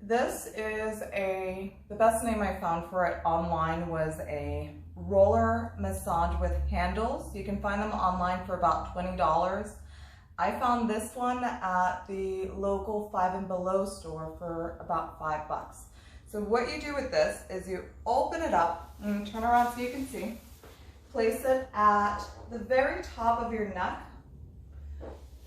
This is the best name I found for it online was a roller massage with handles. You can find them online for about $20. I found this one at the local Five and Below store for about $5. So what you do with this is you open it up and turn around so you can see. Place it at the very top of your neck.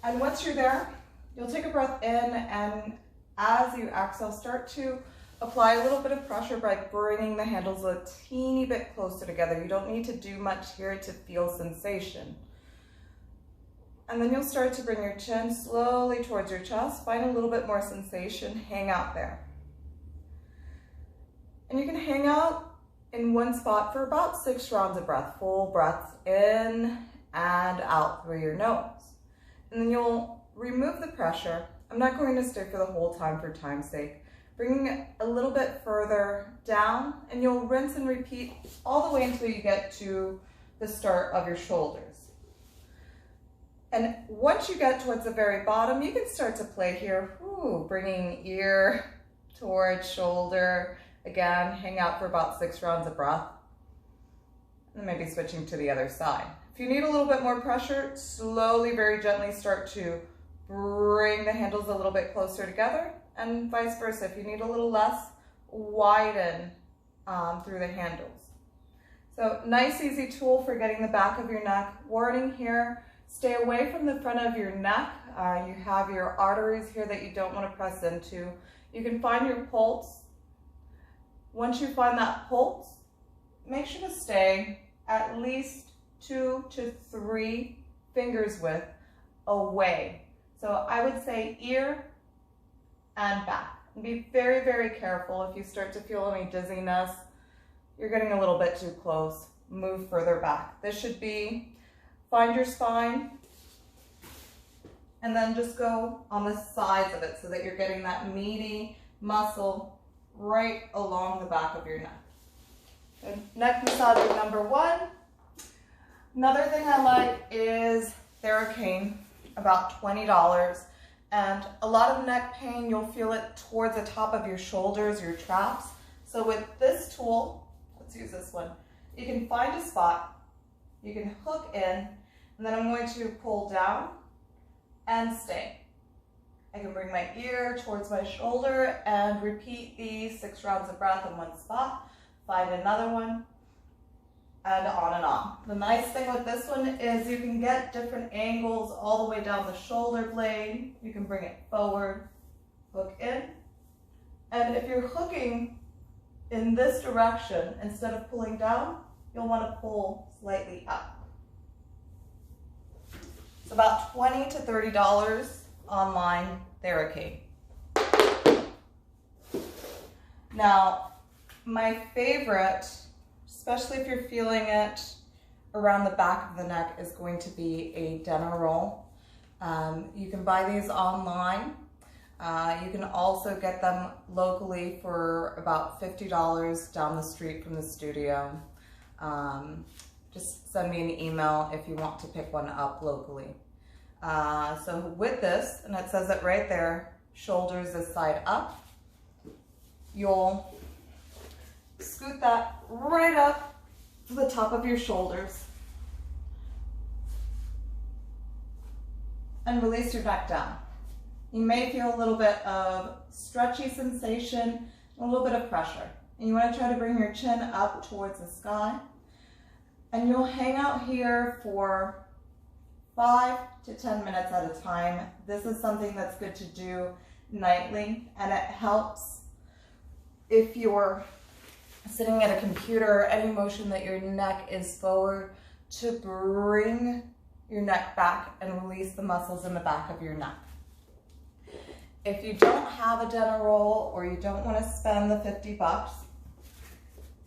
And once you're there, you'll take a breath in, and as you exhale, start to apply a little bit of pressure by bringing the handles a teeny bit closer together. You don't need to do much here to feel sensation. And then you'll start to bring your chin slowly towards your chest. Find a little bit more sensation. Hang out there. And you can hang out in one spot for about 6 rounds of breath. Full breaths in and out through your nose. And then you'll remove the pressure. I'm not going to stay for the whole time for time's sake. Bringing it a little bit further down, and you'll rinse and repeat all the way until you get to the start of your shoulders. And once you get towards the very bottom, you can start to play here, bringing ear towards shoulder. Again, hang out for about 6 rounds of breath. And maybe switching to the other side. If you need a little bit more pressure, slowly, very gently start to bring the handles a little bit closer together, and vice versa. If you need a little less, widen through the handles. So nice, easy tool for getting the back of your neck. Warning here, stay away from the front of your neck. You have your arteries here that you don't want to press into. You can find your pulse. Once you find that pulse, make sure to stay at least 2 to 3 fingers width away. So I would say ear and back. And be very, very careful. If you start to feel any dizziness, you're getting a little bit too close, move further back. This should be, find your spine, and then just go on the sides of it so that you're getting that meaty muscle right along the back of your neck. And neck massager number 1. Another thing I like is Theracane, about $20. And a lot of neck pain, you'll feel it towards the top of your shoulders, your traps. So with this tool, let's use this one, you can find a spot, you can hook in, and then I'm going to pull down and stay. I can bring my ear towards my shoulder and repeat these 6 rounds of breath in one spot, find another one, and on and on. The nice thing with this one is you can get different angles all the way down the shoulder blade. You can bring it forward, hook in, and if you're hooking in this direction, instead of pulling down, you'll want to pull slightly up. It's about $20 to $30 online, Theracane. Now, my favorite, especially if you're feeling it around the back of the neck, is going to be a Deneroll. You can buy these online. You can also get them locally for about $50 down the street from the studio. Just send me an email if you want to pick one up locally. So with this, and it says it right there, shoulders this side up, you'll scoot that right up to the top of your shoulders and release your neck down. You may feel a little bit of stretchy sensation, a little bit of pressure. And you want to try to bring your chin up towards the sky. And you'll hang out here for 5 to 10 minutes at a time. This is something that's good to do nightly, and it helps if you're sitting at a computer, any motion that your neck is forward, to bring your neck back and release the muscles in the back of your neck. If you don't have a Deneroll or you don't want to spend the $50,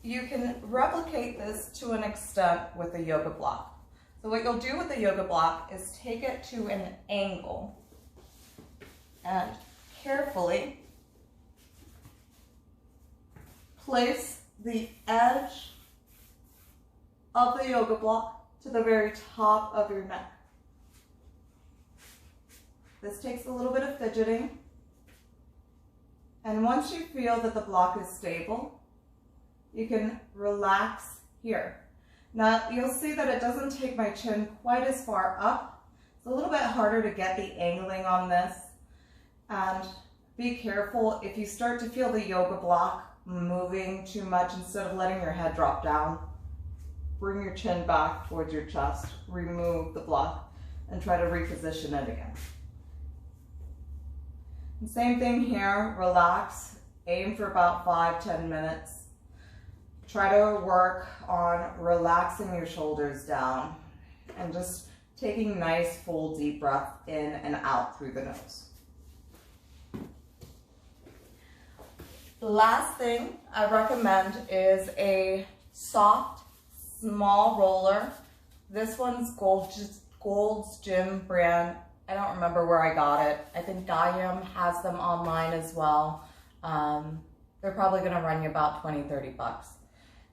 you can replicate this to an extent with a yoga block. So what you'll do with the yoga block is take it to an angle and carefully place the edge of the yoga block to the very top of your neck. This takes a little bit of fidgeting. And once you feel that the block is stable, you can relax here. Now you'll see that it doesn't take my chin quite as far up. It's a little bit harder to get the angling on this. And be careful if you start to feel the yoga block moving too much, instead of letting your head drop down, bring your chin back towards your chest, remove the block, and try to reposition it again. And same thing here, relax, aim for about 5-10 minutes. Try to work on relaxing your shoulders down and just taking nice full deep breath in and out through the nose. The last thing I recommend is a soft, small roller. This one's Gold's Gym brand. I don't remember where I got it. I think Gaiam has them online as well. They're probably gonna run you about 20-30 bucks.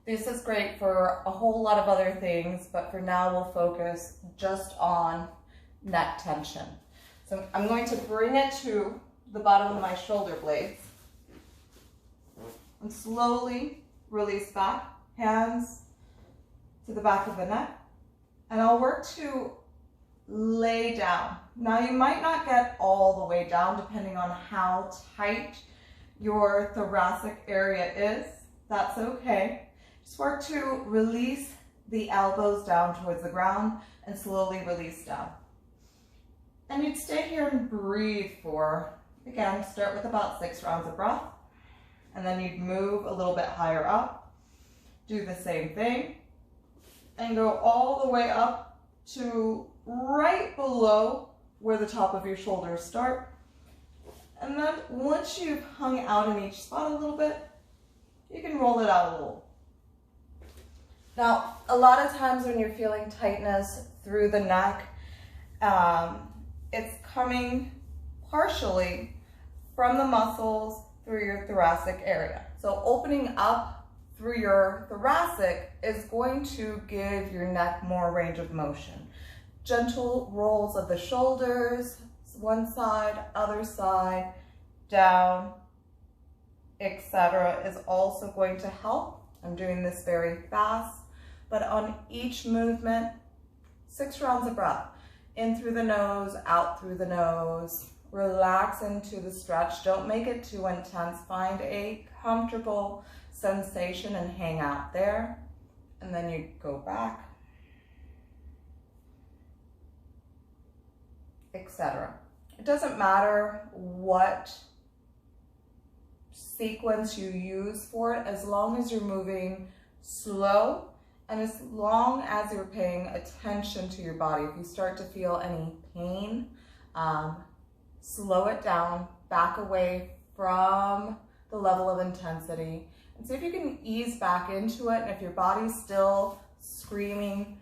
This is great for a whole lot of other things, but for now we'll focus just on neck tension. So I'm going to bring it to the bottom of my shoulder blades and slowly release back, hands to the back of the neck, and I'll work to lay down. Now you might not get all the way down depending on how tight your thoracic area is. That's okay. Just work to release the elbows down towards the ground and slowly release down. And you'd stay here and breathe for, again, start with about 6 rounds of breath. And then you'd move a little bit higher up, do the same thing, and go all the way up to right below where the top of your shoulders start. And then once you've hung out in each spot a little bit, you can roll it out a little. Now, a lot of times when you're feeling tightness through the neck, it's coming partially from the muscles through your thoracic area. So opening up through your thoracic is going to give your neck more range of motion. Gentle rolls of the shoulders, one side, other side, down, etc. is also going to help. I'm doing this very fast, but on each movement, 6 rounds of breath. In through the nose, out through the nose. Relax into the stretch. Don't make it too intense. Find a comfortable sensation and hang out there. And then you go back, etc. It doesn't matter what sequence you use for it, as long as you're moving slow and as long as you're paying attention to your body. If you start to feel any pain, slow it down, back away from the level of intensity, and see if you can ease back into it. And if your body's still screaming,